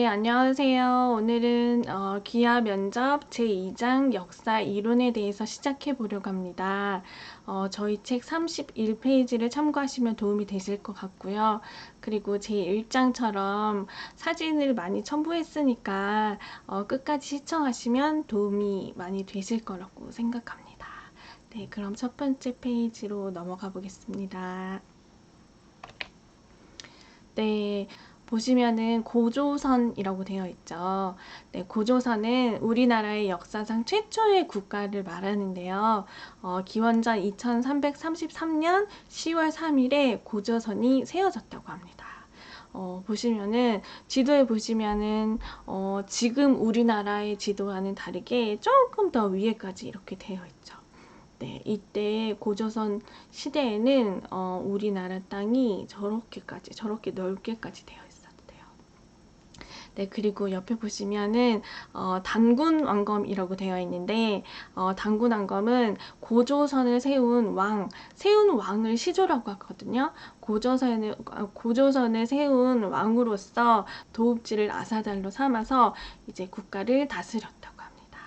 네, 안녕하세요. 오늘은 기하 면접 제2장 역사 이론에 대해서 시작해 보려고 합니다. 저희 책 31페이지를 참고하시면 도움이 되실 것 같고요. 그리고 제1장처럼 사진을 많이 첨부했으니까 끝까지 시청하시면 도움이 많이 되실 거라고 생각합니다. 네, 그럼 첫 번째 페이지로 넘어가 보겠습니다. 네, 보시면은 고조선이라고 되어 있죠. 네, 고조선은 우리나라의 역사상 최초의 국가를 말하는데요. 기원전 2333년 10월 3일에 고조선이 세워졌다고 합니다. 보시면은 지도에 보시면은 지금 우리나라의 지도와는 다르게 조금 더 위에까지 이렇게 되어 있죠. 네, 이때 고조선 시대에는 우리나라 땅이 저렇게 넓게까지 되어 있었대요. 네, 그리고 옆에 보시면은 단군 왕검이라고 되어 있는데 단군 왕검은 고조선을 세운 왕을 시조라고 하거든요. 고조선을 세운 왕으로서 도읍지를 아사달로 삼아서 이제 국가를 다스렸다고 합니다.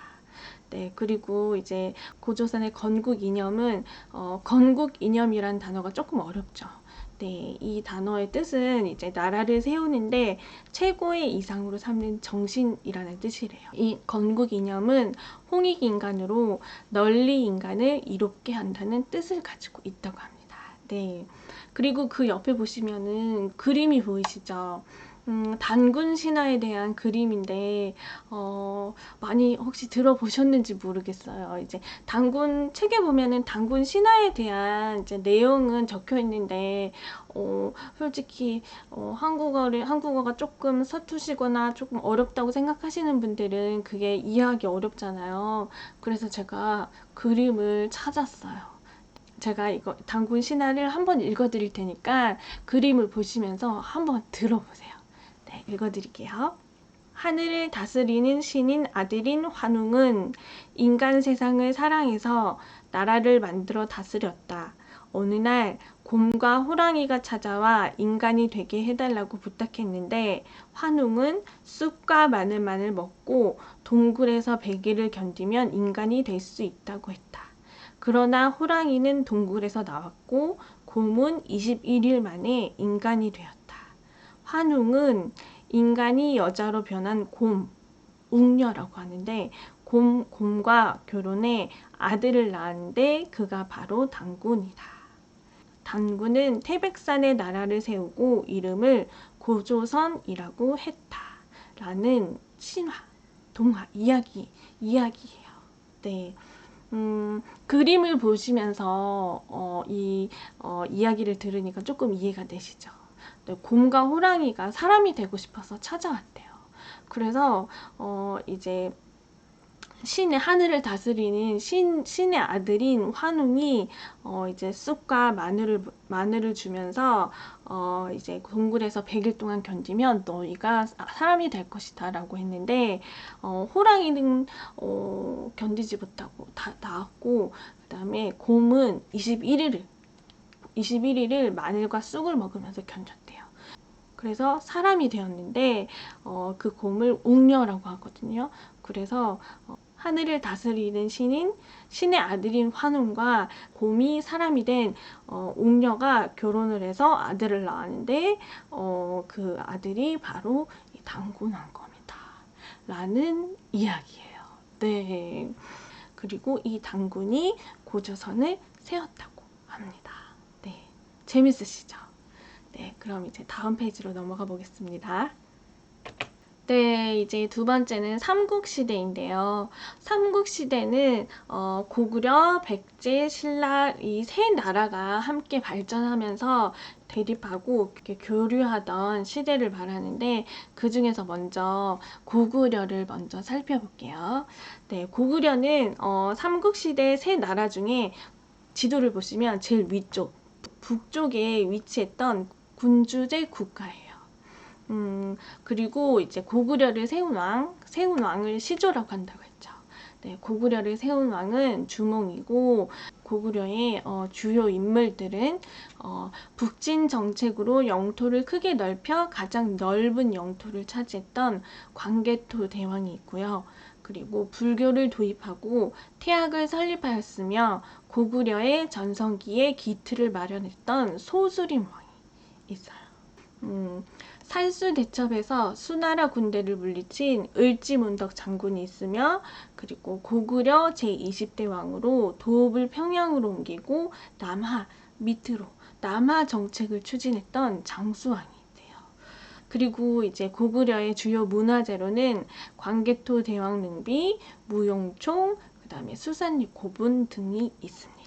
네, 그리고 이제 고조선의 건국 이념은 건국 이념이란 단어가 조금 어렵죠. 네, 이 단어의 뜻은 이제 나라를 세우는데 최고의 이상으로 삼는 정신이라는 뜻이래요. 이 건국 이념은 홍익 인간으로 널리 인간을 이롭게 한다는 뜻을 가지고 있다고 합니다. 네, 그리고 그 옆에 보시면은 그림이 보이시죠? 단군 신화에 대한 그림인데 많이 혹시 들어보셨는지 모르겠어요. 이제 단군 책에 보면은 단군 신화에 대한 이제 내용은 적혀 있는데 솔직히 한국어가 조금 서투시거나 조금 어렵다고 생각하시는 분들은 그게 이해하기 어렵잖아요. 그래서 제가 그림을 찾았어요. 제가 이거 단군 신화를 한번 읽어드릴 테니까 그림을 보시면서 한번 들어보세요. 네, 읽어드릴게요. 하늘을 다스리는 신인 아들인 환웅은 인간 세상을 사랑해서 나라를 만들어 다스렸다. 어느 날 곰과 호랑이가 찾아와 인간이 되게 해달라고 부탁했는데 환웅은 쑥과 마늘만을 먹고 동굴에서 100일을 견디면 인간이 될 수 있다고 했다. 그러나 호랑이는 동굴에서 나왔고 곰은 21일 만에 인간이 되었다. 환웅은 인간이 여자로 변한 웅녀라고 하는데 곰과 결혼해 아들을 낳았는데 그가 바로 단군이다. 단군은 태백산에 나라를 세우고 이름을 고조선이라고 했다. 라는 신화, 동화, 이야기예요. 네. 그림을 보시면서 이야기를 들으니까 조금 이해가 되시죠? 네, 곰과 호랑이가 사람이 되고 싶어서 찾아왔대요. 그래서 이제 신의 하늘을 다스리는 신의 아들인 환웅이 이제 쑥과 마늘을 주면서 이제 동굴에서 100일 동안 견디면 너희가 사람이 될 것이다라고 했는데 호랑이는 견디지 못하고 다 나왔고 그다음에 곰은 21일을 마늘과 쑥을 먹으면서 견뎠대요. 그래서 사람이 되었는데 그 곰을 웅녀라고 하거든요. 그래서 하늘을 다스리는 신의 아들인 환웅과 곰이 사람이 된 웅녀가 결혼을 해서 아들을 낳았는데 그 아들이 바로 단군 왕검이다 라는 이야기예요. 네. 그리고 이 단군이 고조선을 세웠다고 합니다. 네. 재밌으시죠? 네, 그럼 이제 다음 페이지로 넘어가 보겠습니다. 네, 이제 두 번째는 삼국시대인데요. 삼국시대는 고구려, 백제, 신라 이 세 나라가 함께 발전하면서 대립하고 이렇게 교류하던 시대를 말하는데 그 중에서 먼저 고구려를 먼저 살펴볼게요. 네, 고구려는 삼국시대 세 나라 중에 지도를 보시면 제일 위쪽, 북쪽에 위치했던 군주제 국가예요. 그리고 이제 고구려를 세운 왕을 시조라고 한다고 했죠. 네, 고구려를 세운 왕은 주몽이고 고구려의 주요 인물들은 북진 정책으로 영토를 크게 넓혀 가장 넓은 영토를 차지했던 광개토 대왕이 있고요. 그리고 불교를 도입하고 태학을 설립하였으며 고구려의 전성기에 기틀을 마련했던 소수림 왕이 있어요. 살수대첩에서 수나라 군대를 물리친 을지문덕 장군이 있으며 그리고 고구려 제20대 왕으로 도읍을 평양으로 옮기고 남하 밑으로 남하 정책을 추진했던 장수왕이 있대요. 그리고 이제 고구려의 주요 문화재로는 광개토 대왕 능비, 무용총, 그 다음에 수산리 고분 등이 있습니다.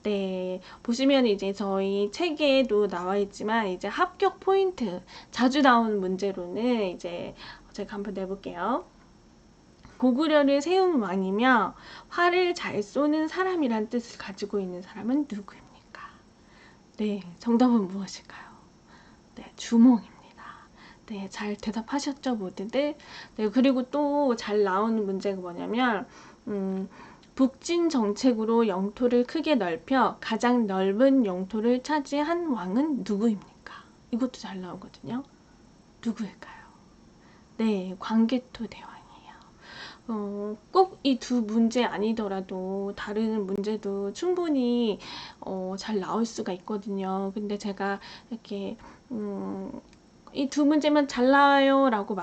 네, 보시면 이제 저희 책에도 나와 있지만 이제 합격 포인트 자주 나오는 문제로는 이제 제가 한번 내볼게요. 고구려를 세운 왕이며 활을 잘 쏘는 사람이란 뜻을 가지고 있는 사람은 누구입니까? 네, 정답은 무엇일까요? 네, 주몽입니다. 네, 잘 대답하셨죠, 모두들? 네, 그리고 또 잘 나오는 문제가 뭐냐면 북진 정책으로 영토를 크게 넓혀 가장 넓은 영토를 차지한 왕은 누구입니까? 이것도 잘 나오거든요. 누구일까요? 네, 광개토 대왕이에요. 꼭 이 두 문제 아니더라도 다른 문제도 충분히 잘 나올 수가 있거든요. 근데 제가 이렇게 이 두 문제만 잘 나와요 라고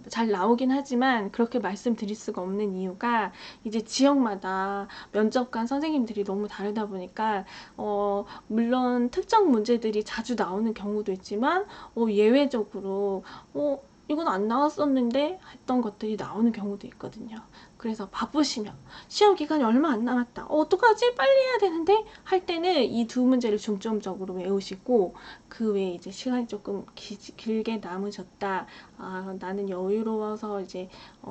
잘 나오긴 하지만 그렇게 말씀드릴 수가 없는 이유가 이제 지역마다 면접관 선생님들이 너무 다르다 보니까 물론 특정 문제들이 자주 나오는 경우도 있지만 예외적으로 이건 안 나왔었는데 했던 것들이 나오는 경우도 있거든요. 그래서 바쁘시면 시험 기간이 얼마 안 남았다. 어떡하지? 빨리 해야 되는데 할 때는 이 두 문제를 중점적으로 외우시고 그 외에 이제 시간이 조금 길게 남으셨다. 나는 여유로워서 이제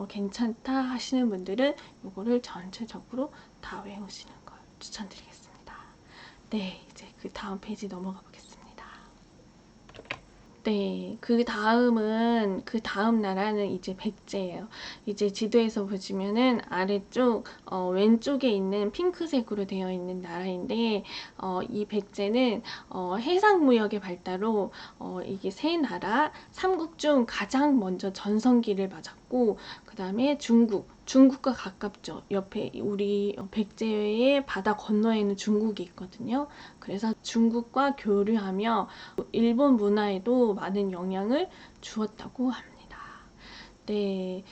괜찮다 하시는 분들은 이거를 전체적으로 다 외우시는 걸 추천드리겠습니다. 네, 이제 그 다음 페이지 넘어가 보겠습니다. 네, 그 다음 나라는 이제 백제예요. 이제 지도에서 보시면은 아래쪽 왼쪽에 있는 핑크색으로 되어 있는 나라인데 이 백제는 해상 무역의 발달로 이게 세 나라 삼국 중 가장 먼저 전성기를 맞았고 그 다음에 중국과 가깝죠. 옆에 우리 백제의 바다 건너에는 중국이 있거든요. 그래서 중국과 교류하며 일본 문화에도 많은 영향을 주었다고 합니다. 네,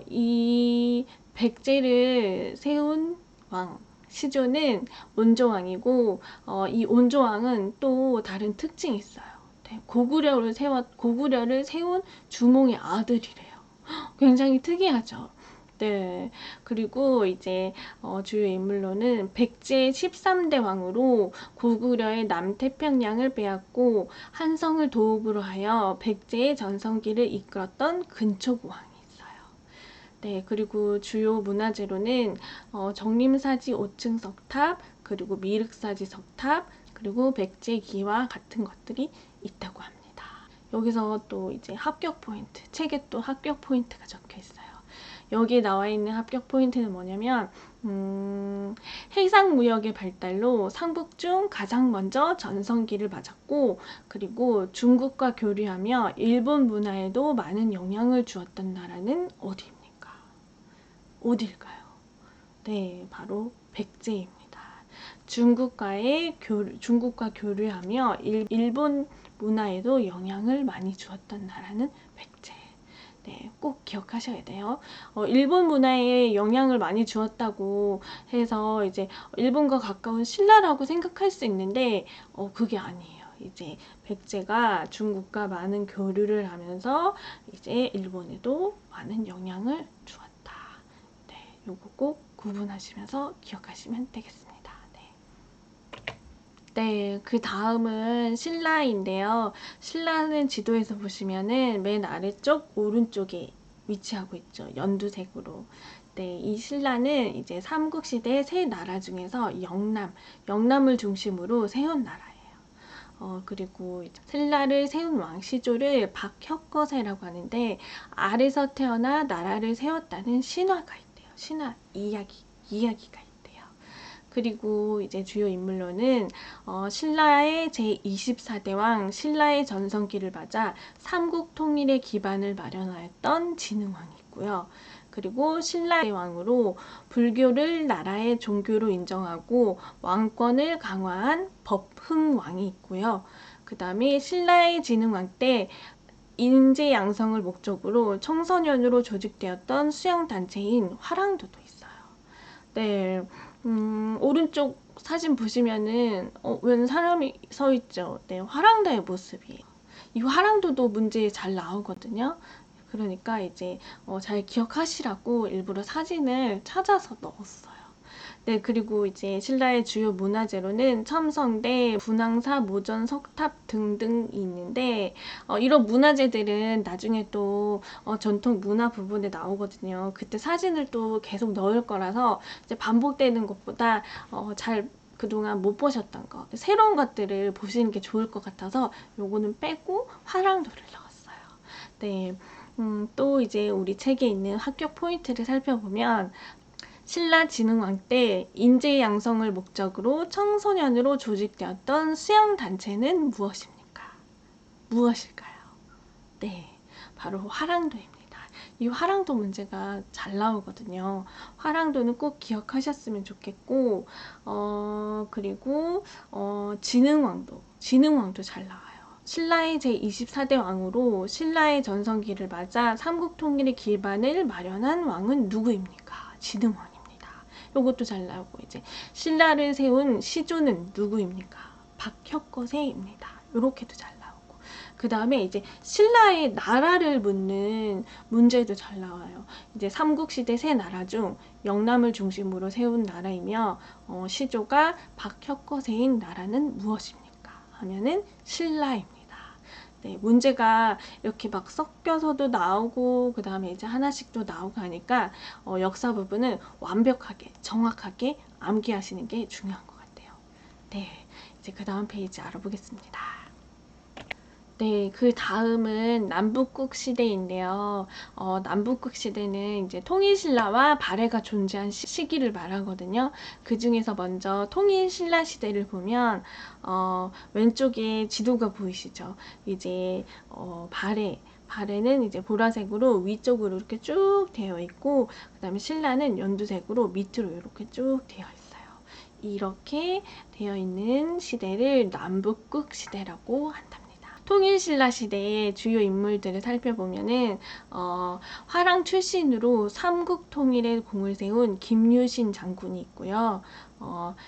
이 백제를 세운 왕 시조는 온조왕이고 이 온조왕은 또 다른 특징이 있어요. 네, 고구려를 세운 주몽의 아들이래요. 굉장히 특이하죠. 네. 그리고 이제 주요 인물로는 백제 13대 왕으로 고구려의 남태평양을 빼앗고 한성을 도읍으로 하여 백제의 전성기를 이끌었던 근초고왕이 있어요. 네. 그리고 주요 문화재로는 정림사지 5층 석탑, 그리고 미륵사지 석탑, 그리고 백제기와 같은 것들이 있다고 합니다. 여기서 또 이제 합격 포인트, 책에 또 합격 포인트가 적혀 있어요. 여기에 나와 있는 합격 포인트는 뭐냐면 해상무역의 발달로 삼국 중 가장 먼저 전성기를 맞았고 그리고 중국과 교류하며 일본 문화에도 많은 영향을 주었던 나라는 어디입니까? 어딜까요? 네, 바로 백제입니다. 중국과 교류하며 일본 문화에도 영향을 많이 주었던 나라는 백제. 네, 꼭 기억하셔야 돼요. 일본 문화에 영향을 많이 주었다고 해서 이제 일본과 가까운 신라라고 생각할 수 있는데 그게 아니에요. 이제 백제가 중국과 많은 교류를 하면서 이제 일본에도 많은 영향을 주었다. 네, 요거 꼭 구분하시면서 기억하시면 되겠습니다. 네, 그 다음은 신라인데요. 신라는 지도에서 보시면은 맨 아래쪽 오른쪽에 위치하고 있죠. 연두색으로. 네, 이 신라는 이제 삼국시대 세 나라 중에서 영남을 중심으로 세운 나라예요. 그리고 신라를 세운 왕 시조를 박혁거세라고 하는데 알에서 태어나 나라를 세웠다는 신화가 있대요. 신화 이야기가 있대요. 그리고 이제 주요 인물로는 신라의 제24대 왕 신라의 전성기를 맞아 삼국 통일의 기반을 마련하였던 진흥왕이 있고요. 그리고 신라의 왕으로 불교를 나라의 종교로 인정하고 왕권을 강화한 법흥왕이 있고요. 그 다음에 신라의 진흥왕 때 인재 양성을 목적으로 청소년으로 조직되었던 수양단체인 화랑도도 있어요. 네, 오른쪽 사진 보시면은 웬 사람이 서 있죠. 네, 화랑도의 모습이에요. 이 화랑도도 문제에 잘 나오거든요. 그러니까 이제 잘 기억하시라고 일부러 사진을 찾아서 넣었어요. 네, 그리고 이제 신라의 주요 문화재로는 첨성대, 분황사, 모전, 석탑 등등이 있는데 이런 문화재들은 나중에 또 전통 문화 부분에 나오거든요. 그때 사진을 또 계속 넣을 거라서 이제 반복되는 것보다 잘 그동안 못 보셨던 거, 새로운 것들을 보시는 게 좋을 것 같아서 요거는 빼고 화랑도를 넣었어요. 네. 또 이제 우리 책에 있는 합격 포인트를 살펴보면 신라 진흥왕 때 인재 양성을 목적으로 청소년으로 조직되었던 수양단체는 무엇입니까? 무엇일까요? 네, 바로 화랑도입니다. 이 화랑도 문제가 잘 나오거든요. 화랑도는 꼭 기억하셨으면 좋겠고, 그리고 진흥왕도 잘 나와요. 신라의 제24대 왕으로 신라의 전성기를 맞아 삼국 통일의 기반을 마련한 왕은 누구입니까? 진흥왕입니다. 이것도 잘 나오고, 이제 신라를 세운 시조는 누구입니까? 박혁거세입니다. 이렇게도 잘 나오고, 그 다음에 이제 신라의 나라를 묻는 문제도 잘 나와요. 이제 삼국시대 세 나라 중 영남을 중심으로 세운 나라이며 시조가 박혁거세인 나라는 무엇입니까? 하면은 신라입니다. 네, 문제가 이렇게 막 섞여서도 나오고 그 다음에 이제 하나씩 또 나오고 하니까 역사 부분은 완벽하게 정확하게 암기하시는 게 중요한 것 같아요. 네, 이제 그 다음 페이지 알아보겠습니다. 네, 그 다음은 남북국 시대인데요. 남북국 시대는 이제 통일신라와 발해가 존재한 시기를 말하거든요. 그 중에서 먼저 통일신라 시대를 보면, 왼쪽에 지도가 보이시죠? 이제, 발해는 이제 보라색으로 위쪽으로 이렇게 쭉 되어 있고, 그 다음에 신라는 연두색으로 밑으로 이렇게 쭉 되어 있어요. 이렇게 되어 있는 시대를 남북국 시대라고 한답니다. 통일신라 시대의 주요 인물들을 살펴보면은 화랑 출신으로 삼국 통일에 공을 세운 김유신 장군이 있고요.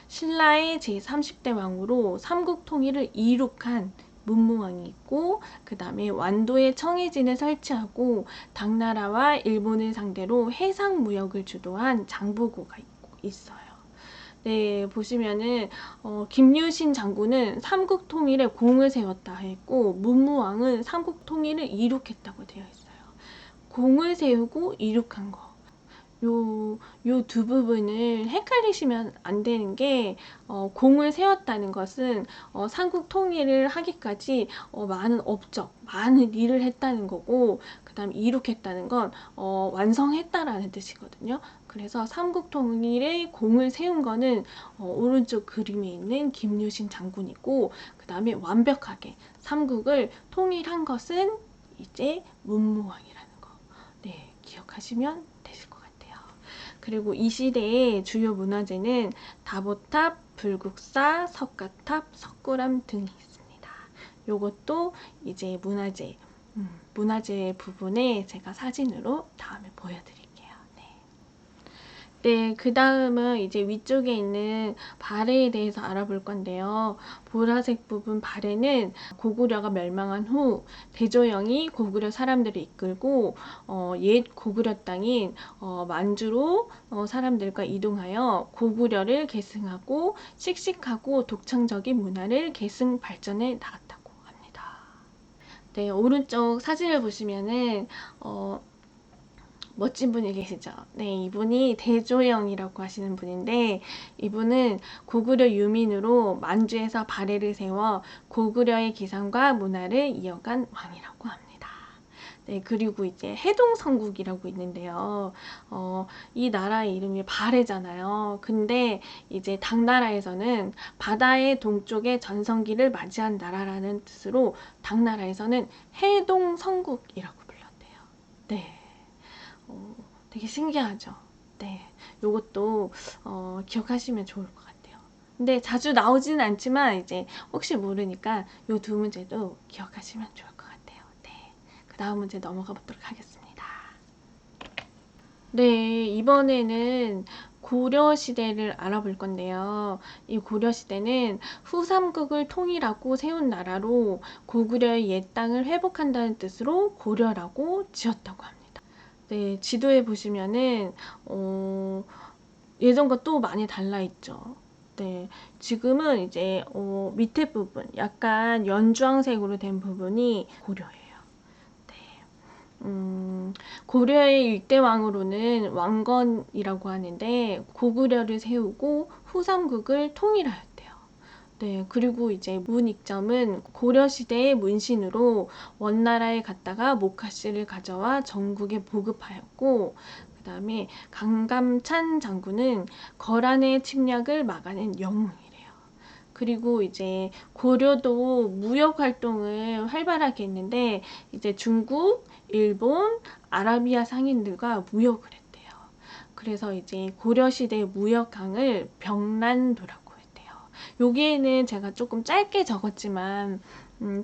신라의 제30대 왕으로 삼국 통일을 이룩한 문무왕이 있고, 그 다음에 완도에 청해진을 설치하고 당나라와 일본을 상대로 해상 무역을 주도한 장보고가 있어요. 네, 보시면은 김유신 장군은 삼국 통일에 공을 세웠다 했고, 문무왕은 삼국 통일을 이룩했다고 되어 있어요. 공을 세우고 이룩한 거. 요 두 부분을 헷갈리시면 안 되는 게, 공을 세웠다는 것은 삼국 통일을 하기까지 많은 업적, 많은 일을 했다는 거고, 그 다음 이룩했다는 건 완성했다라는 뜻이거든요. 그래서 삼국 통일에 공을 세운 거는 오른쪽 그림에 있는 김유신 장군이고, 그 다음에 완벽하게 삼국을 통일한 것은 이제 문무왕이라는 거. 네, 기억하시면 되실 것 같아요. 그리고 이 시대의 주요 문화재는 다보탑, 불국사, 석가탑, 석굴암 등이 있습니다. 요것도 이제 문화재 부분에 제가 사진으로 다음에 보여드릴게요. 네, 그 다음은 이제 위쪽에 있는 발해에 대해서 알아볼 건데요. 보라색 부분 발해는 고구려가 멸망한 후 대조영이 고구려 사람들을 이끌고 옛 고구려 땅인 만주로 사람들과 이동하여 고구려를 계승하고 씩씩하고 독창적인 문화를 계승 발전해 나갔다고 합니다. 네, 오른쪽 사진을 보시면은 멋진 분이 계시죠? 네, 이분이 대조영이라고 하시는 분인데, 이분은 고구려 유민으로 만주에서 발해를 세워 고구려의 기상과 문화를 이어간 왕이라고 합니다. 네, 그리고 이제 해동성국이라고 있는데요. 이 나라의 이름이 발해잖아요. 근데 이제 당나라에서는 바다의 동쪽에 전성기를 맞이한 나라라는 뜻으로 당나라에서는 해동성국이라고 불렀대요. 네, 되게 신기하죠. 네, 요것도 기억하시면 좋을 것 같아요. 근데 자주 나오지는 않지만 이제 혹시 모르니까 요 두 문제도 기억하시면 좋을 것 같아요. 네, 그 다음 문제 넘어가 보도록 하겠습니다. 네, 이번에는 고려 시대를 알아볼 건데요. 이 고려 시대는 후삼국을 통일하고 세운 나라로 고구려의 옛 땅을 회복한다는 뜻으로 고려라고 지었다고 합니다. 네, 지도에 보시면은 예전과 또 많이 달라 있죠. 네, 지금은 이제 밑에 부분, 약간 연주황색으로 된 부분이 고려예요. 네, 고려의 일대 왕으로는 왕건이라고 하는데 고구려를 세우고 후삼국을 통일하였대요. 네, 그리고 이제 문익점은 고려 시대의 문신으로 원나라에 갔다가 모카씨를 가져와 전국에 보급하였고, 그 다음에 강감찬 장군은 거란의 침략을 막아낸 영웅이래요. 그리고 이제 고려도 무역 활동을 활발하게 했는데 이제 중국, 일본, 아라비아 상인들과 무역을 했대요. 그래서 이제 고려시대 무역강을 병란도라고 했대요. 여기에는 제가 조금 짧게 적었지만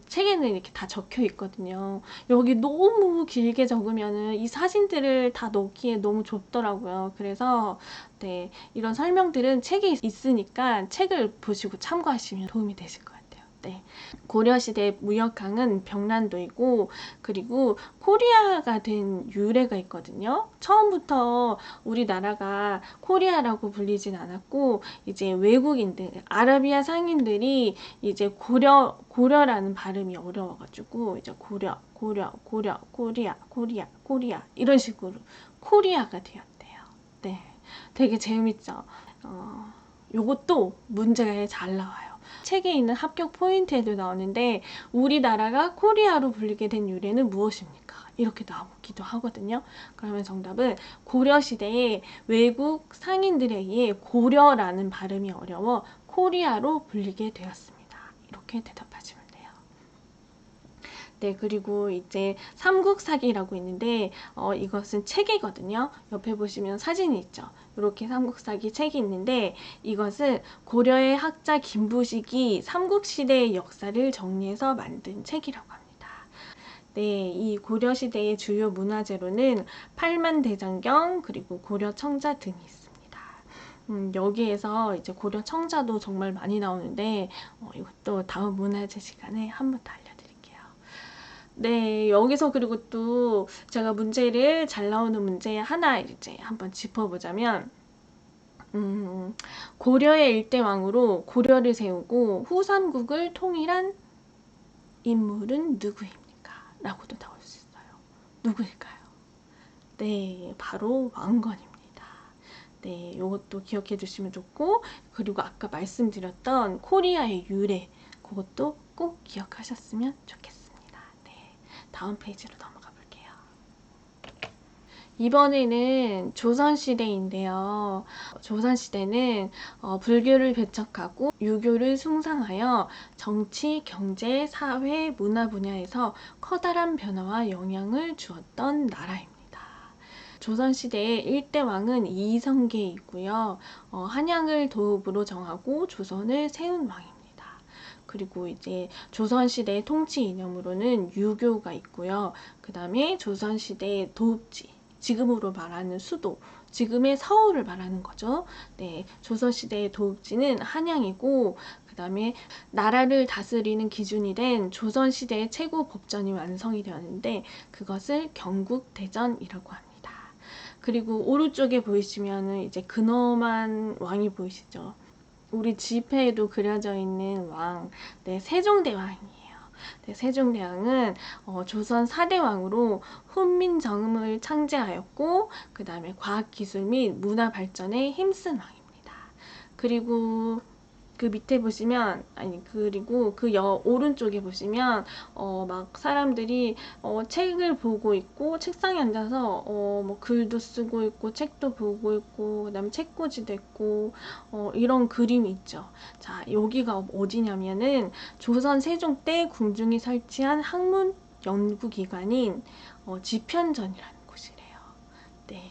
책에는 이렇게 다 적혀 있거든요. 여기 너무 길게 적으면은 이 사진들을 다 넣기에 너무 좁더라고요. 그래서 네, 이런 설명들은 책에 있으니까 책을 보시고 참고하시면 도움이 되실 것 같아요. 네. 고려시대 무역강은 병란도이고, 그리고 코리아가 된 유래가 있거든요. 처음부터 우리나라가 코리아라고 불리진 않았고, 이제 외국인들, 아라비아 상인들이 이제 고려라는 발음이 어려워가지고, 이제 코리아, 이런 식으로 코리아가 되었대요. 네. 되게 재밌죠? 요것도 문제가 잘 나와요. 책에 있는 합격 포인트에도 나오는데 우리나라가 코리아로 불리게 된 유래는 무엇입니까? 이렇게 나오기도 하거든요. 그러면 정답은 고려시대에 외국 상인들에 의해 고려라는 발음이 어려워 코리아로 불리게 되었습니다. 이렇게 대답하시면 돼요. 네, 그리고 이제 삼국사기라고 있는데 이것은 책이거든요. 옆에 보시면 사진이 있죠. 이렇게 삼국사기 책이 있는데 이것은 고려의 학자 김부식이 삼국시대의 역사를 정리해서 만든 책이라고 합니다. 네, 이 고려시대의 주요 문화재로는 팔만대장경 그리고 고려청자 등이 있습니다. 여기에서 이제 고려청자도 정말 많이 나오는데 이것도 다음 문화재 시간에 한 번 더 알려드릴게요. 네, 여기서 그리고 또 제가 문제를 잘 나오는 문제 하나 이제 한번 짚어보자면, 고려의 일대 왕으로 고려를 세우고 후삼국을 통일한 인물은 누구입니까? 라고도 나올 수 있어요. 누구일까요? 네, 바로 왕건입니다. 네, 이것도 기억해 주시면 좋고, 그리고 아까 말씀드렸던 코리아의 유래, 그것도 꼭 기억하셨으면 좋겠습니다. 네, 다음 페이지로 넘어가 볼게요. 이번에는 조선시대인데요. 조선시대는 불교를 배척하고 유교를 숭상하여 정치, 경제, 사회, 문화 분야에서 커다란 변화와 영향을 주었던 나라입니다. 조선시대의 일대 왕은 이성계이고요. 한양을 도읍으로 정하고 조선을 세운 왕입니다. 그리고 이제 조선시대의 통치 이념으로는 유교가 있고요. 그 다음에 조선시대의 도읍지, 지금으로 말하는 수도, 지금의 서울을 말하는 거죠. 네, 조선시대의 도읍지는 한양이고, 그 다음에 나라를 다스리는 기준이 된 조선시대의 최고 법전이 완성이 되었는데, 그것을 경국대전이라고 합니다. 그리고 오른쪽에 보이시면은 이제 근엄한 왕이 보이시죠? 우리 지폐에도 그려져 있는 왕, 네, 세종대왕이에요. 네, 세종대왕은 조선 4대 왕으로 훈민정음을 창제하였고 그 다음에 과학기술 및 문화 발전에 힘쓴 왕입니다. 그리고 그 밑에 보시면, 아니, 그리고 그 오른쪽에 보시면, 막 사람들이, 책을 보고 있고, 책상에 앉아서, 뭐 글도 쓰고 있고, 책도 보고 있고, 그 다음에 책꽂이도 있고, 이런 그림이 있죠. 자, 여기가 어디냐면은, 조선 세종 때 궁중이 설치한 학문 연구기관인, 지편전이라는 곳이래요. 네.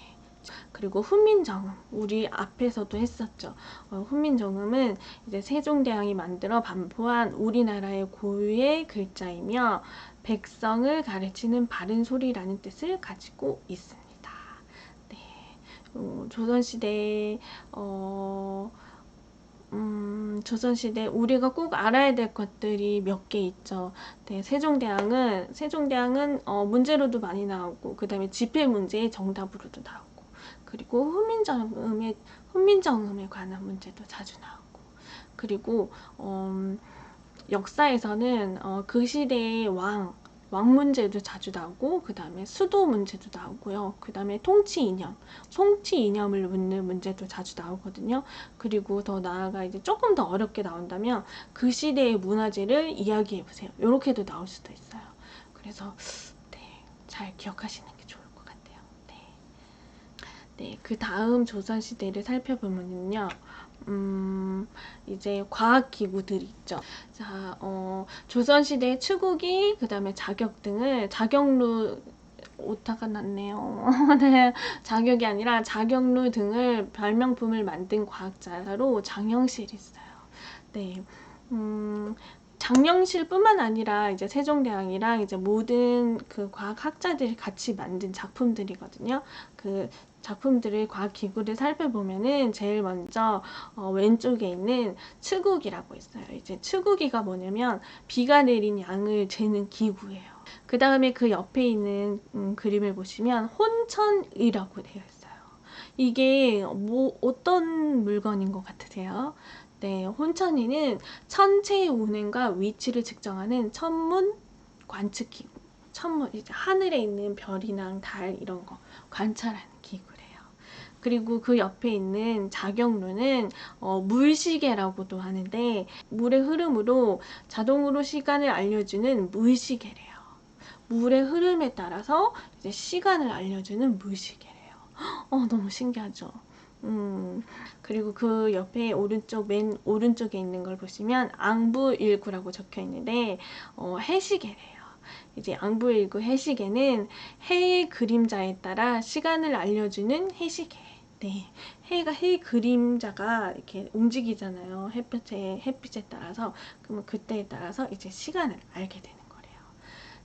그리고 훈민정음, 우리 앞에서도 했었죠. 훈민정음은 이제 세종대왕이 만들어 반포한 우리나라의 고유의 글자이며 백성을 가르치는 바른 소리라는 뜻을 가지고 있습니다. 네, 조선시대 조선시대 우리가 꼭 알아야 될 것들이 몇 개 있죠. 네, 세종대왕은 문제로도 많이 나오고, 그 다음에 집필 문제의 정답으로도 나오고, 그리고 훈민정음에 관한 문제도 자주 나오고, 그리고 역사에서는 그 시대의 왕 문제도 자주 나오고, 그 다음에 수도 문제도 나오고요. 그 다음에 송치 이념을 묻는 문제도 자주 나오거든요. 그리고 더 나아가 이제 조금 더 어렵게 나온다면 그 시대의 문화재를 이야기해 보세요. 이렇게도 나올 수도 있어요. 그래서 네, 잘 기억하시는 게 좋을 것 같아요. 네, 네, 그 다음 조선시대를 살펴보면요. 이제 과학기구들이 있죠. 자, 조선시대 추구기, 그 다음에 자격 등을, 자격루, 오타가 났네요. 네, 자격이 아니라 자격루 등을 별명품을 만든 과학자로 장영실이 있어요. 네, 장영실뿐만 아니라 이제 세종대왕이랑 이제 모든 그 과학학자들이 같이 만든 작품들이거든요. 그 작품들의 과학기구를 살펴보면은 제일 먼저 왼쪽에 있는 측우기라고 있어요. 이제 측우기가 뭐냐면 비가 내린 양을 재는 기구예요. 그 다음에 그 옆에 있는 그림을 보시면 혼천이라고 되어 있어요. 이게 뭐 어떤 물건인 것 같으세요? 네, 혼천이는 천체의 운행과 위치를 측정하는 천문 관측기구. 천문, 이제 하늘에 있는 별이랑 달 이런 거 관찰하는 기구래요. 그리고 그 옆에 있는 자경루는 물시계라고도 하는데, 물의 흐름으로 자동으로 시간을 알려주는 물시계래요. 물의 흐름에 따라서 이제 시간을 알려주는 물시계래요. 너무 신기하죠? 그리고 그 옆에 맨 오른쪽에 있는 걸 보시면 앙부일구라고 적혀 있는데, 해시계래요. 이제 앙부일구 해시계는 해의 그림자에 따라 시간을 알려주는 해시계. 네, 해 그림자가 이렇게 움직이잖아요. 햇빛에 따라서. 그러면 그때에 따라서 이제 시간을 알게 되는 거래요.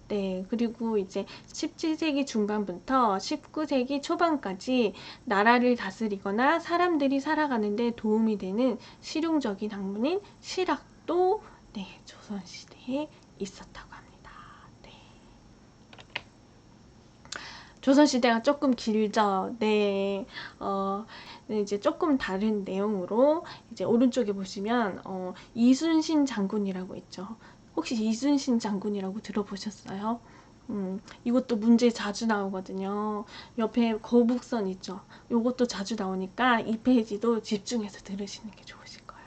네, 그리고 이제 17세기 중반부터 19세기 초반까지 나라를 다스리거나 사람들이 살아가는데 도움이 되는 실용적인 학문인 실학도 네, 조선시대에 있었다고 합니다. 네. 조선시대가 조금 길죠. 네. 이제 조금 다른 내용으로 이제 오른쪽에 보시면 이순신 장군이라고 있죠. 혹시 이순신 장군이라고 들어보셨어요? 이것도 문제 자주 나오거든요. 옆에 거북선 있죠. 이것도 자주 나오니까 이 페이지도 집중해서 들으시는 게 좋으실 거예요.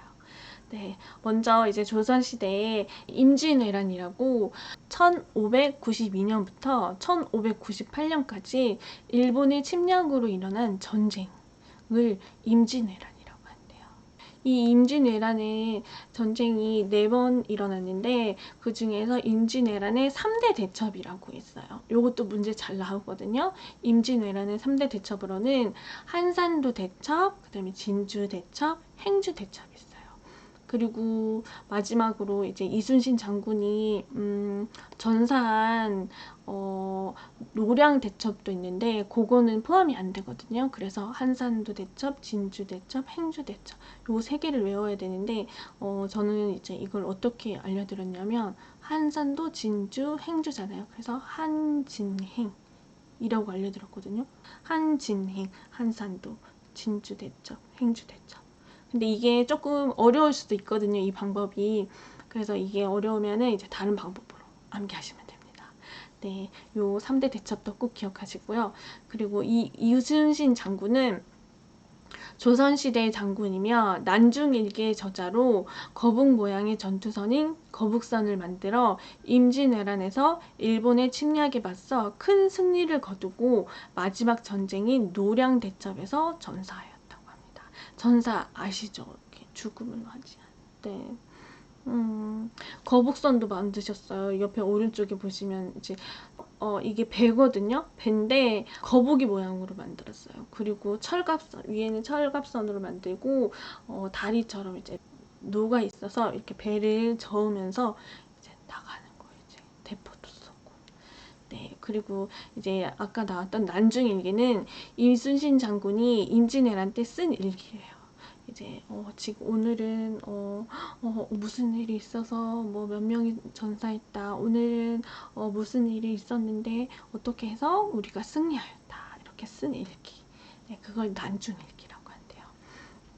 네, 먼저 이제 조선시대에 임진왜란이라고 1592년부터 1598년까지 일본의 침략으로 일어난 전쟁을 임진왜란이라고 한대요. 이 임진왜란의 전쟁이 4번 일어났는데, 그 중에서 임진왜란의 3대 대첩이라고 있어요. 요것도 문제 잘 나오거든요. 임진왜란의 3대 대첩으로는 한산도 대첩, 그 다음에 진주 대첩, 행주 대첩이 있어요. 그리고 마지막으로 이제 이순신 장군이 전사한 노량 대첩도 있는데, 그거는 포함이 안 되거든요. 그래서 한산도 대첩, 진주 대첩, 행주 대첩 요 3개를 외워야 되는데, 저는 이제 이걸 어떻게 알려드렸냐면 한산도, 진주, 행주잖아요. 그래서 한진행 이라고 알려드렸거든요. 한진행, 한산도, 진주 대첩, 행주 대첩. 근데 이게 조금 어려울 수도 있거든요, 이 방법이. 그래서 이게 어려우면은 이제 다른 방법으로 암기하시면 됩니다. 네, 요 3대 대첩도 꼭 기억하시고요. 그리고 이 이순신 장군은 조선시대의 장군이며 난중일기의 저자로 거북 모양의 전투선인 거북선을 만들어 임진왜란에서 일본의 침략에 맞서 큰 승리를 거두고 마지막 전쟁인 노량대첩에서 전사하였다고 합니다. 전사 아시죠? 이렇게 죽음을 맞이한. 네. 거북선도 만드셨어요. 옆에 오른쪽에 보시면 이제 이게 배거든요. 배인데 거북이 모양으로 만들었어요. 그리고 철갑선, 위에는 철갑선으로 만들고 다리처럼 이제 노가 있어서 이렇게 배를 저으면서 이제 나가는 거예요. 이제 대포도 쏘고. 네, 그리고 이제 아까 나왔던 난중일기는 이순신 장군이 임진왜란 때 쓴 일기예요. 이제 지금 오늘은 무슨 일이 있어서 뭐 몇 명이 전사했다. 오늘은 무슨 일이 있었는데 어떻게 해서 우리가 승리하였다. 이렇게 쓴 일기. 네, 그걸 난중일기라고 한대요.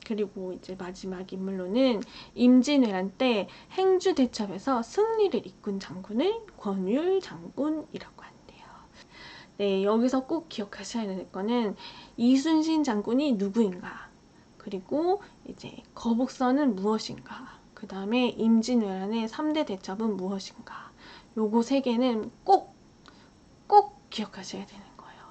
그리고 이제 마지막 인물로는 임진왜란 때 행주대첩에서 승리를 이끈 장군을 권율 장군이라고 한대요. 네, 여기서 꼭 기억하셔야 될 거는 이순신 장군이 누구인가? 그리고 이제 거북선은 무엇인가? 그 다음에 임진왜란의 3대 대첩은 무엇인가? 요거 세 개는 꼭 기억하셔야 되는 거예요.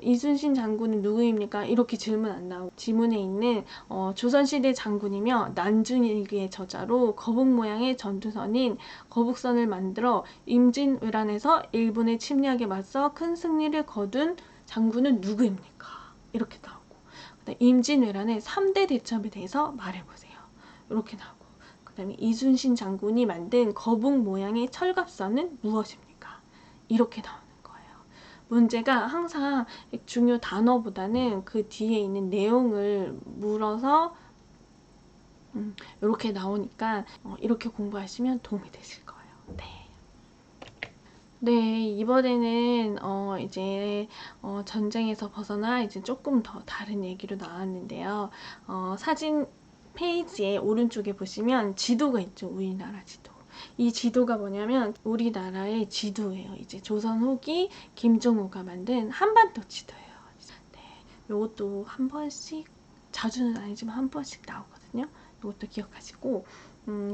이순신 장군은 누구입니까? 이렇게 질문 안 나오고 지문에 있는 조선시대 장군이며 난중일기의 저자로 거북 모양의 전투선인 거북선을 만들어 임진왜란에서 일본의 침략에 맞서 큰 승리를 거둔 장군은 누구입니까? 이렇게 나오고 임진왜란의 3대 대첩에 대해서 말해보세요. 이렇게 나오고 그 다음에 이순신 장군이 만든 거북 모양의 철갑선은 무엇입니까? 이렇게 나오는 거예요. 문제가 항상 중요 단어보다는 그 뒤에 있는 내용을 물어서 이렇게 나오니까 이렇게 공부하시면 도움이 되실 거예요. 네. 네, 이번에는 이제 전쟁에서 벗어나 이제 조금 더 다른 얘기로 나왔는데요. 사진 페이지의 오른쪽에 보시면 지도가 있죠. 우리나라 지도. 이 지도가 뭐냐면 우리나라의 지도예요. 이제 조선 후기 김종우가 만든 한반도 지도예요. 네, 요것도 한 번씩, 자주는 아니지만 한 번씩 나오거든요. 이것도 기억하시고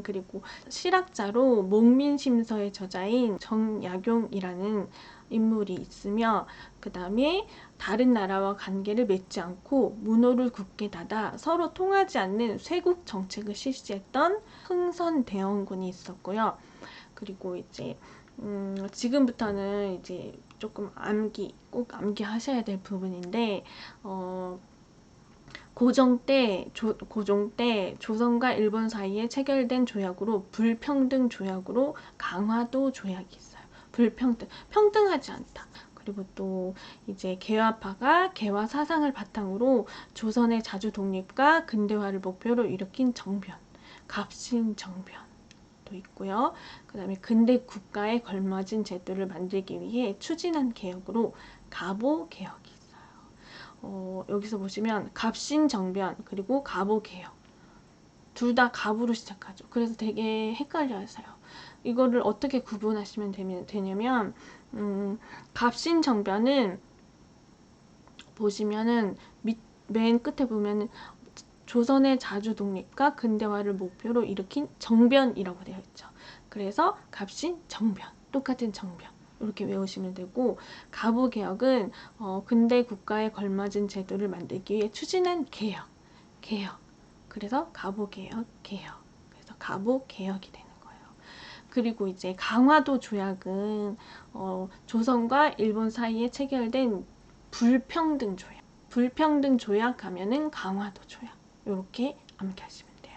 그리고 실학자로 목민심서의 저자인 정약용이라는 인물이 있으며 그 다음에 다른 나라와 관계를 맺지 않고 문호를 굳게 닫아 서로 통하지 않는 쇄국 정책을 실시했던 흥선대원군이 있었고요. 그리고 이제 지금부터는 이제 조금 꼭 암기하셔야 될 부분인데 고종 때 조선과 일본 사이에 체결된 조약으로 불평등 조약으로 강화도 조약이 있어요. 평등하지 않다. 그리고 또 이제 개화파가 개화 사상을 바탕으로 조선의 자주 독립과 근대화를 목표로 일으킨 정변, 갑신정변도 있고요. 그 다음에 근대 국가에 걸맞은 제도를 만들기 위해 추진한 개혁으로 가보개혁이 여기서 보시면 갑신정변 그리고 가보개혁 둘 다 갑으로 시작하죠. 그래서 되게 헷갈려서요. 이거를 어떻게 구분하시면 되냐면 갑신정변은 보시면은 맨 끝에 보면은 조선의 자주 독립과 근대화를 목표로 일으킨 정변이라고 되어 있죠. 그래서 갑신정변 똑같은 정변 이렇게 외우시면 되고 가부개혁은 근대 국가에 걸맞은 제도를 만들기 위해 추진한 개혁 그래서 가부개혁 그래서 가부개혁이 되는 거예요. 그리고 이제 강화도 조약은 조선과 일본 사이에 체결된 불평등 조약 하면은 강화도 조약 이렇게 암기하시면 돼요.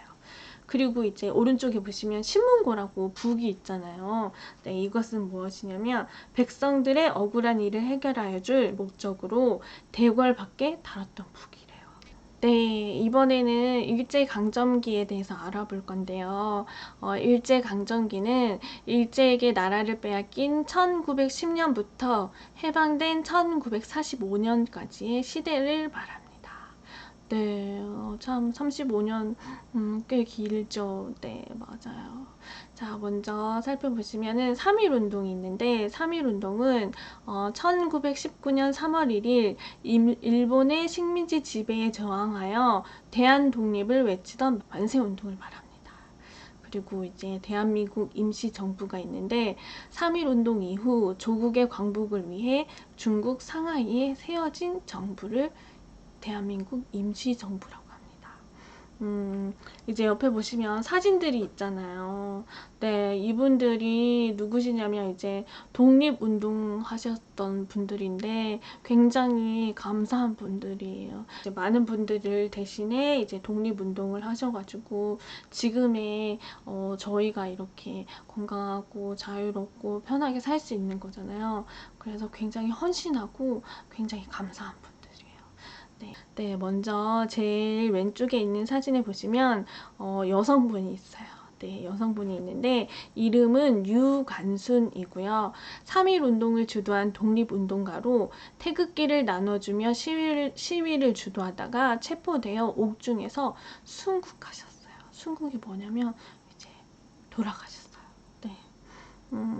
그리고 이제 오른쪽에 보시면 신문고라고 북이 있잖아요. 네, 이것은 무엇이냐면 백성들의 억울한 일을 해결하여 줄 목적으로 대궐 밖에 달았던 북이래요. 네, 이번에는 일제강점기에 대해서 알아볼 건데요. 일제강점기는 일제에게 나라를 빼앗긴 1910년부터 해방된 1945년까지의 시대를 말합니다. 네, 참 35년 꽤 길죠. 네, 맞아요. 자, 먼저 살펴보시면은 3.1 운동이 있는데 3.1 운동은 1919년 3월 1일 일본의 식민지 지배에 저항하여 대한 독립을 외치던 만세 운동을 말합니다. 그리고 이제 대한민국 임시정부가 있는데 3.1 운동 이후 조국의 광복을 위해 중국 상하이에 세워진 정부를 대한민국 임시정부라고 합니다. 이제 옆에 보시면 사진들이 있잖아요. 네, 이분들이 누구시냐면 이제 독립운동 하셨던 분들인데 굉장히 감사한 분들이에요. 이제 많은 분들을 대신해 이제 독립운동을 하셔가지고 지금의 저희가 이렇게 건강하고 자유롭고 편하게 살 수 있는 거잖아요. 그래서 굉장히 헌신하고 굉장히 감사한 분들이에요. 네, 먼저 제일 왼쪽에 있는 사진을 보시면 여성분이 있어요. 네, 여성분이 있는데 이름은 유관순이고요. 3.1 운동을 주도한 독립운동가로 태극기를 나눠주며 시위를 주도하다가 체포되어 옥중에서 순국하셨어요. 순국이 뭐냐면 이제 돌아가셨어요. 네,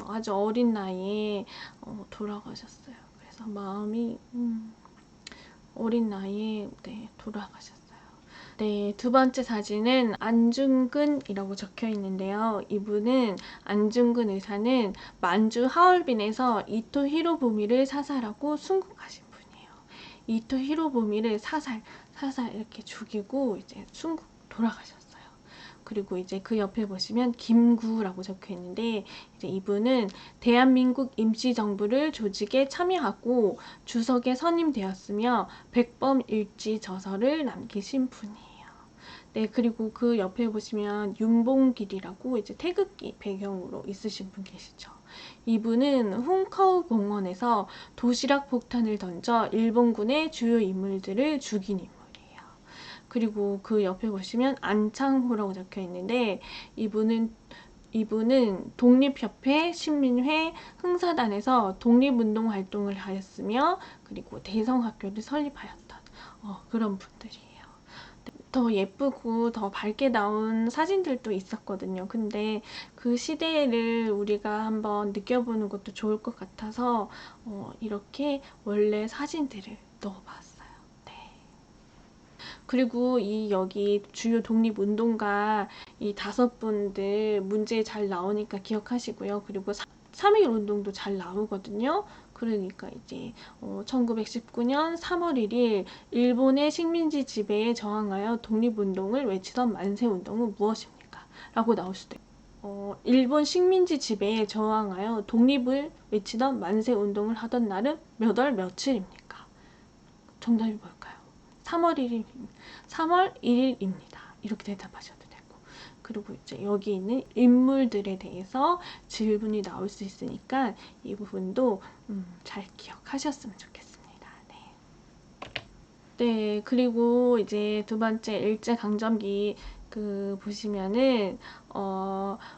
아주 어린 나이에 돌아가셨어요. 그래서 마음이 어린 나이에 돌아가셨어요. 네, 두 번째 사진은 안중근이라고 적혀 있는데요. 이분은 안중근 의사는 만주 하얼빈에서 이토 히로부미를 사살하고 순국하신 분이에요. 이토 히로부미를 사살 이렇게 죽이고 이제 순국 돌아가셨어요. 그리고 이제 그 옆에 보시면 김구라고 적혀 있는데 이제 이분은 대한민국 임시정부를 조직에 참여하고 주석에 선임되었으며 백범일지 저서를 남기신 분이에요. 네, 그리고 그 옆에 보시면 윤봉길이라고 이제 태극기 배경으로 있으신 분 계시죠. 이분은 훈커우 공원에서 도시락 폭탄을 던져 일본군의 주요 인물들을 죽인 인물. 그리고 그 옆에 보시면 안창호라고 적혀 있는데 이분은 독립협회, 신민회, 흥사단에서 독립운동 활동을 하였으며 그리고 대성학교를 설립하였던 그런 분들이에요. 더 예쁘고 더 밝게 나온 사진들도 있었거든요. 근데 그 시대를 우리가 한번 느껴보는 것도 좋을 것 같아서 이렇게 원래 사진들을 넣어봤어요. 그리고 이 여기 주요 독립운동가 이 5분들 문제 잘 나오니까 기억하시고요. 그리고 3.1 운동도 잘 나오거든요. 그러니까 이제 1919년 3월 1일 일본의 식민지 지배에 저항하여 독립운동을 외치던 만세운동은 무엇입니까? 라고 나올 수도 있어요. 일본 식민지 지배에 저항하여 독립을 외치던 만세운동을 하던 날은 몇 월 며칠입니까? 정답이 뭘까요? 3월 1일, 3월 1일입니다. 이렇게 대답하셔도 되고. 그리고 이제 여기 있는 인물들에 대해서 질문이 나올 수 있으니까 이 부분도 잘 기억하셨으면 좋겠습니다. 네, 그리고 이제 두 번째 일제강점기 보시면은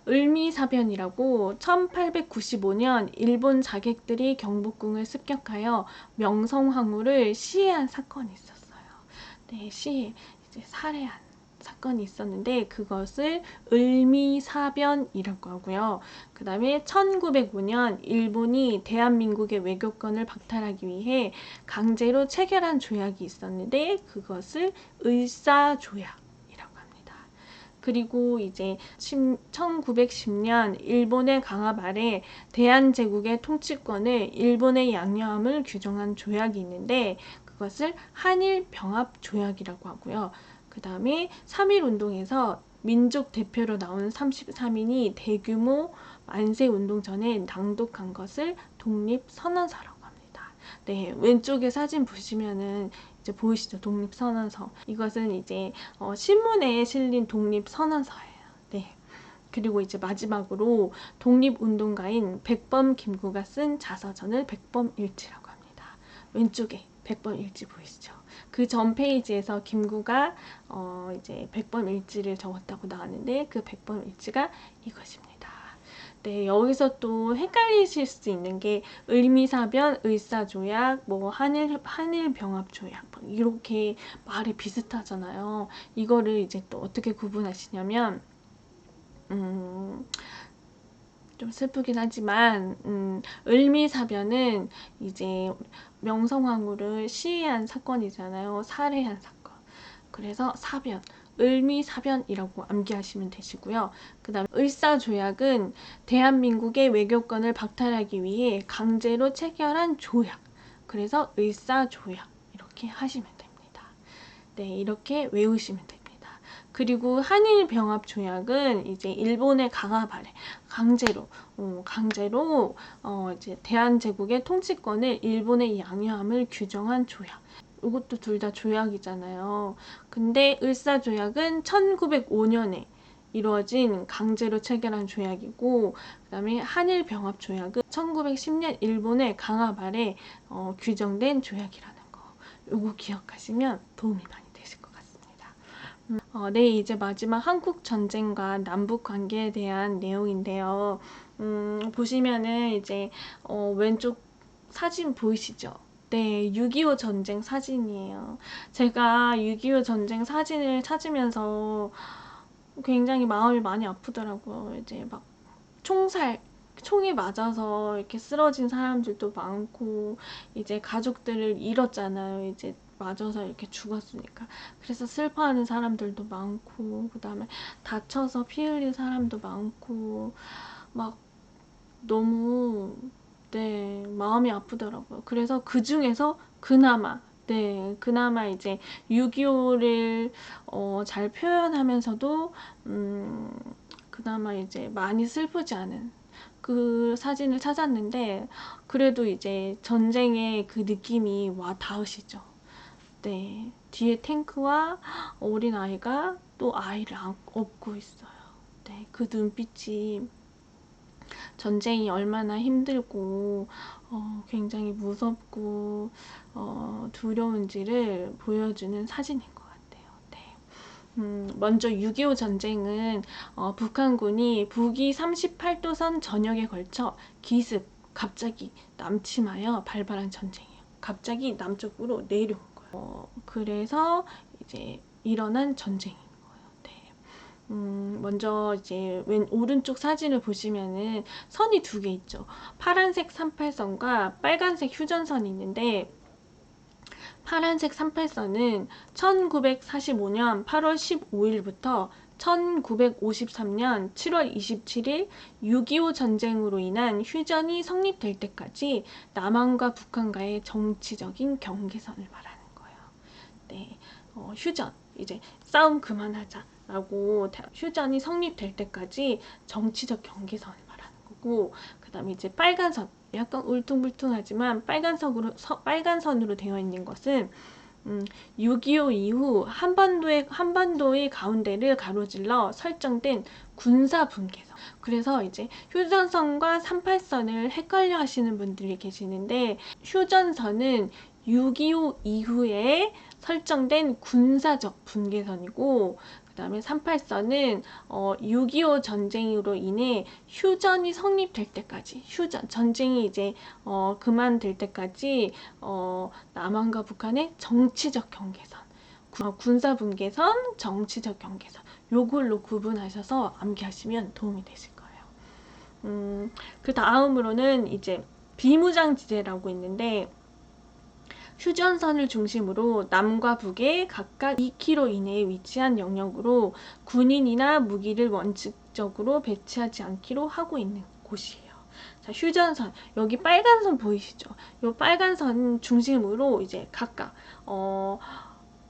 을미사변이라고 1895년 일본 자객들이 경복궁을 습격하여 명성황후를 시해한 사건이 있었어요. 네, 이제 살해한 사건이 있었는데 그것을 을미사변이라고 하고요. 그 다음에 1905년 일본이 대한민국의 외교권을 박탈하기 위해 강제로 체결한 조약이 있었는데 그것을 을사조약이라고 합니다. 그리고 이제 1910년 일본의 강압 아래 대한제국의 통치권을 일본에 양요함을 규정한 조약이 있는데 그것을 한일병합조약이라고 하고요. 그 다음에 3.1 운동에서 민족 대표로 나온 33인이 대규모 만세운동 전에 낭독한 것을 독립선언서라고 합니다. 네, 왼쪽에 사진 보시면은 이제 보이시죠? 독립선언서. 이것은 이제 신문에 실린 독립선언서예요. 네. 그리고 이제 마지막으로 독립운동가인 백범 김구가 쓴 자서전을 백범일지라고 합니다. 왼쪽에 백범일지 보이시죠? 그 전 페이지에서 김구가 이제 백범일지를 적었다고 나왔는데 그 백범일지가 이것입니다. 네, 여기서 또 헷갈리실 수 있는 게 을미사변, 을사조약, 뭐 한일병합조약 이렇게 말이 비슷하잖아요. 이거를 이제 또 어떻게 구분하시냐면 좀 슬프긴 하지만 을미사변은 이제 명성황후를 시해한 사건이잖아요. 살해한 사건. 그래서 사변, 을미사변이라고 암기하시면 되시고요. 그 다음에 을사조약은 대한민국의 외교권을 박탈하기 위해 강제로 체결한 조약. 그래서 을사조약 이렇게 하시면 됩니다. 네, 이렇게 외우시면 됩니다. 그리고 한일병합조약은 이제 일본의 강압 아래 강제로 이제 대한제국의 통치권을 일본에 양요함을 규정한 조약. 이것도 둘 다 조약이잖아요. 근데 을사조약은 1905년에 이루어진 강제로 체결한 조약이고, 그 다음에 한일병합조약은 1910년 일본의 강압 아래 규정된 조약이라는 거. 이거 기억하시면 도움이 많이 되실 것 같습니다. 네, 이제 마지막 한국 전쟁과 남북 관계에 대한 내용인데요. 보시면은 이제 왼쪽 사진 보이시죠? 네, 6.25 전쟁 사진이에요. 제가 6.25 전쟁 사진을 찾으면서 굉장히 마음이 많이 아프더라고요. 이제 막 총에 맞아서 이렇게 쓰러진 사람들도 많고, 이제 가족들을 잃었잖아요. 이제 맞아서 이렇게 죽었으니까. 그래서 슬퍼하는 사람들도 많고, 그 다음에 다쳐서 피 흘린 사람도 많고, 막 너무 네, 마음이 아프더라고요. 그래서 그 중에서 그나마 이제 6.25를 잘 표현하면서도 그나마 이제 많이 슬프지 않은 그 사진을 찾았는데, 그래도 이제 전쟁의 그 느낌이 와 닿으시죠. 네, 뒤에 탱크와 어린 아이가 또 아이를 업고 있어요. 네, 그 눈빛이 전쟁이 얼마나 힘들고 굉장히 무섭고 두려운지를 보여주는 사진인 것 같아요. 네. 먼저 6.25 전쟁은 북한군이 북위 38도선 전역에 걸쳐 갑자기 남침하여 발발한 전쟁이에요. 갑자기 남쪽으로 내려온 거예요. 그래서 이제 일어난 전쟁이에요. 먼저 이제 오른쪽 사진을 보시면은 선이 두 개 있죠. 파란색 38선과 빨간색 휴전선이 있는데, 파란색 38선은 1945년 8월 15일부터 1953년 7월 27일 6.25 전쟁으로 인한 휴전이 성립될 때까지 남한과 북한과의 정치적인 경계선을 말하는 거예요. 네, 휴전, 이제 싸움 그만하자 라고 휴전이 성립될 때까지 정치적 경계선을 말하는 거고, 그 다음에 이제 빨간 선, 약간 울퉁불퉁하지만 빨간 선으로 되어 있는 것은 6.25 이후 한반도의 가운데를 가로질러 설정된 군사 분계선. 그래서 이제 휴전선과 38선을 헷갈려 하시는 분들이 계시는데, 휴전선은 6.25 이후에 설정된 군사적 분계선이고, 그 다음에 38선은 6.25 전쟁으로 인해 휴전이 성립될 때까지, 전쟁이 이제 그만될 때까지 남한과 북한의 정치적 경계선, 군사 분계선, 정치적 경계선, 요걸로 구분하셔서 암기하시면 도움이 되실 거예요. 그 다음으로는 이제 비무장지대라고 있는데, 휴전선을 중심으로 남과 북에 각각 2km 이내에 위치한 영역으로 군인이나 무기를 원칙적으로 배치하지 않기로 하고 있는 곳이에요. 자, 휴전선, 여기 빨간 선 보이시죠? 이 빨간 선 중심으로 이제 각각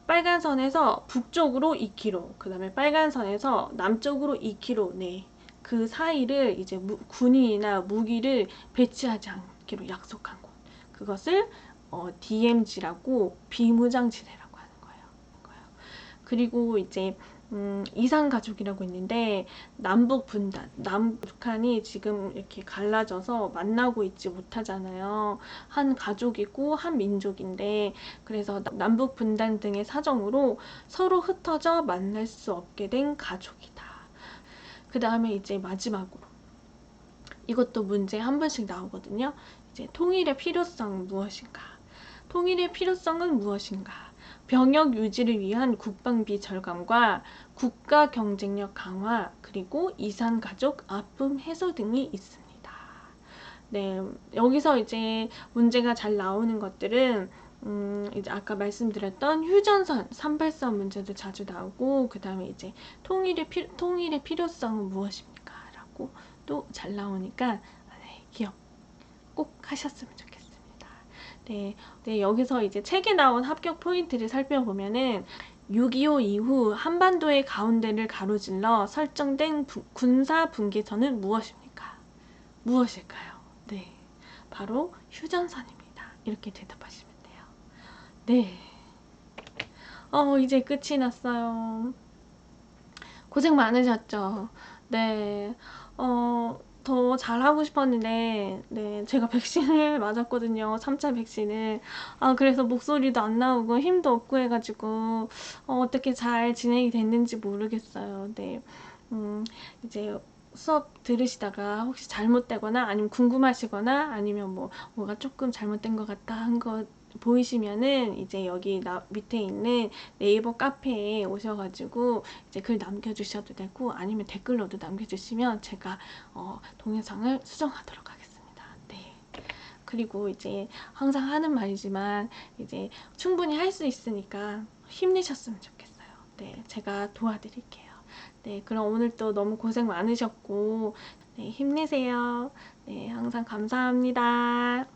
빨간 선에서 북쪽으로 2km, 그 다음에 빨간 선에서 남쪽으로 2km 내 그 사이를 이제 군인이나 무기를 배치하지 않기로 약속한 곳. 그것을 DMZ라고 비무장지대라고 하는 거예요. 그리고 이제 이산가족이라고 있는데, 남북 분단, 북한이 지금 이렇게 갈라져서 만나고 있지 못하잖아요. 한 가족이고 한 민족인데, 그래서 남북 분단 등의 사정으로 서로 흩어져 만날 수 없게 된 가족이다. 그 다음에 이제 마지막으로 이것도 문제 한 번씩 나오거든요. 이제 통일의 필요성 무엇인가? 통일의 필요성은 무엇인가? 병역 유지를 위한 국방비 절감과 국가 경쟁력 강화, 그리고 이산 가족 아픔 해소 등이 있습니다. 네, 여기서 이제 문제가 잘 나오는 것들은 이제 아까 말씀드렸던 휴전선, 383 문제도 자주 나오고, 그 다음에 이제 통일의 필요성은 무엇입니까? 라고 또 잘 나오니까 네, 기억 꼭 하셨으면 좋겠습니다. 네, 네, 여기서 이제 책에 나온 합격 포인트를 살펴보면은 6.25 이후 한반도의 가운데를 가로질러 설정된 군사 분계선은 무엇입니까? 무엇일까요? 네, 바로 휴전선입니다. 이렇게 대답하시면 돼요. 네, 이제 끝이 났어요. 고생 많으셨죠? 네, 더 잘하고 싶었는데, 네, 제가 백신을 맞았거든요. 3차 백신을. 그래서 목소리도 안 나오고 힘도 없고 해가지고, 어떻게 잘 진행이 됐는지 모르겠어요. 네, 이제 수업 들으시다가 혹시 잘못되거나 아니면 궁금하시거나 아니면 뭐가 조금 잘못된 것 같다 한 거 보이시면은 이제 여기 밑에 있는 네이버 카페에 오셔가지고 이제 글 남겨주셔도 되고 아니면 댓글로도 남겨주시면 제가 동영상을 수정하도록 하겠습니다. 네. 그리고 이제 항상 하는 말이지만 이제 충분히 할 수 있으니까 힘내셨으면 좋겠어요. 네, 제가 도와드릴게요. 네, 그럼 오늘 또 너무 고생 많으셨고 네, 힘내세요. 네, 항상 감사합니다.